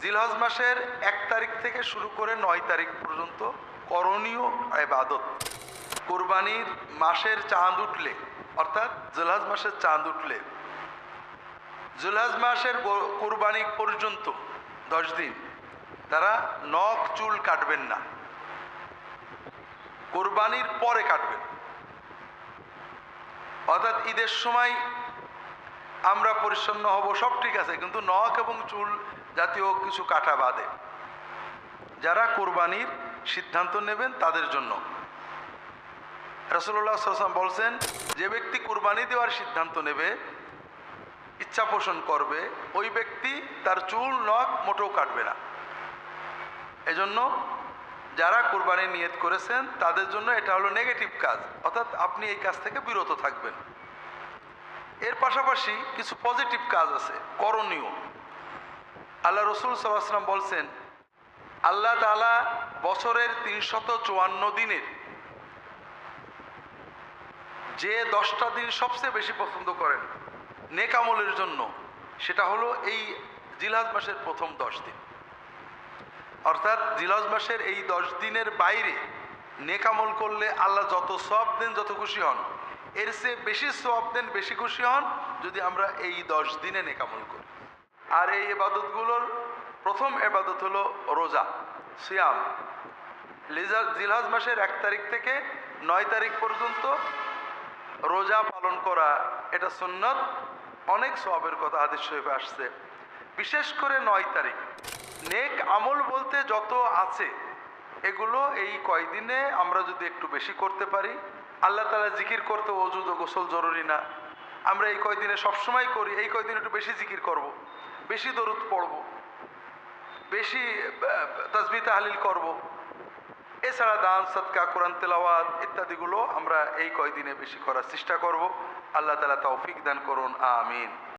জিলহজ মাসের 1 তারিখ থেকে শুরু করে 9 তারিখ পর্যন্ত করণীয় ইবাদত। কুরবানির মাসের চাঁদ উঠলে, অর্থাৎ জিলহজ মাসের চাঁদ উঠলে জিলহজ মাসের কুরবানি পর্যন্ত 10 দিন তারা নখ চুল কাটবেন না, কুরবানির পরে কাটবেন। অর্থাৎ ঈদের সময় আমরা পরিচ্ছন্ন হব, সব ঠিক আছে, কিন্তু নখ এবং চুল জাতীয় কিছু কাটা বাদে যারা কোরবানির সিদ্ধান্ত নেবেন তাদের জন্য রাসূলুল্লাহ সাল্লাল্লাহু আলাইহি ওয়াসাল্লাম বলছেন, যে ব্যক্তি কোরবানি দেওয়ার সিদ্ধান্ত নেবে, ইচ্ছা পোষণ করবে, ওই ব্যক্তি তার চুল নখ মোটেও কাটবে না। এজন্য যারা কোরবানি নিয়ত করেছেন তাদের জন্য এটা হলো নেগেটিভ কাজ, অর্থাৎ আপনি এই কাজ থেকে বিরত থাকবেন। এর পাশাপাশি কিছু পজিটিভ কাজ আছে করণীয়। আল্লাহ রাসূল সাল্লাল্লাহু আলাইহি ওয়াসাল্লাম বলছেন, আল্লাহ তাআলা বছরের 354 দিনের যে 10টা দিন সবচেয়ে বেশি পছন্দ করেন নেক আমলের জন্য, সেটা হলো এই জিলহজ মাসের প্রথম 10 দিন। অর্থাৎ জিলহজ মাসের এই 10 দিনের বাইরে নেক আমল করলে আল্লাহ যত সওয়াব দেন, যত খুশি হন, এর চেয়ে বেশি সওয়াব দেন, বেশি খুশি হন যদি আমরা এই 10 দিনে নেক আমল করি। আর এই ইবাদতগুলোর প্রথম ইবাদত হলো রোজা, সিয়াম। জিলহজ মাসের 1 তারিখ থেকে 9 তারিখ পর্যন্ত রোজা পালন করা, এটা সুন্নত। অনেক সওয়াবের কথা হাদিস শরীফে আসছে। বিশেষ করে 9 তারিখ নেক আমল বলতে যত আছে এগুলো এই কয়দিনে আমরা যদি একটু বেশি করতে পারি, আল্লাহ তাআলা জিকির করতে ওযু গোসল জরুরি না, আমরা এই কয়দিনে সবসময় করি, এই কয়দিন একটু বেশি জিকির করব, বেশি দরুদ পড়ব, বেশি তাসবিহ তাহলিল করব, এছাড়া দান সদকা কোরআন তেলাওয়াত ইত্যাদিগুলো আমরা এই কয়দিনে বেশি করার চেষ্টা করব। আল্লাহ তাআলা তৌফিক দান করুন, আমিন।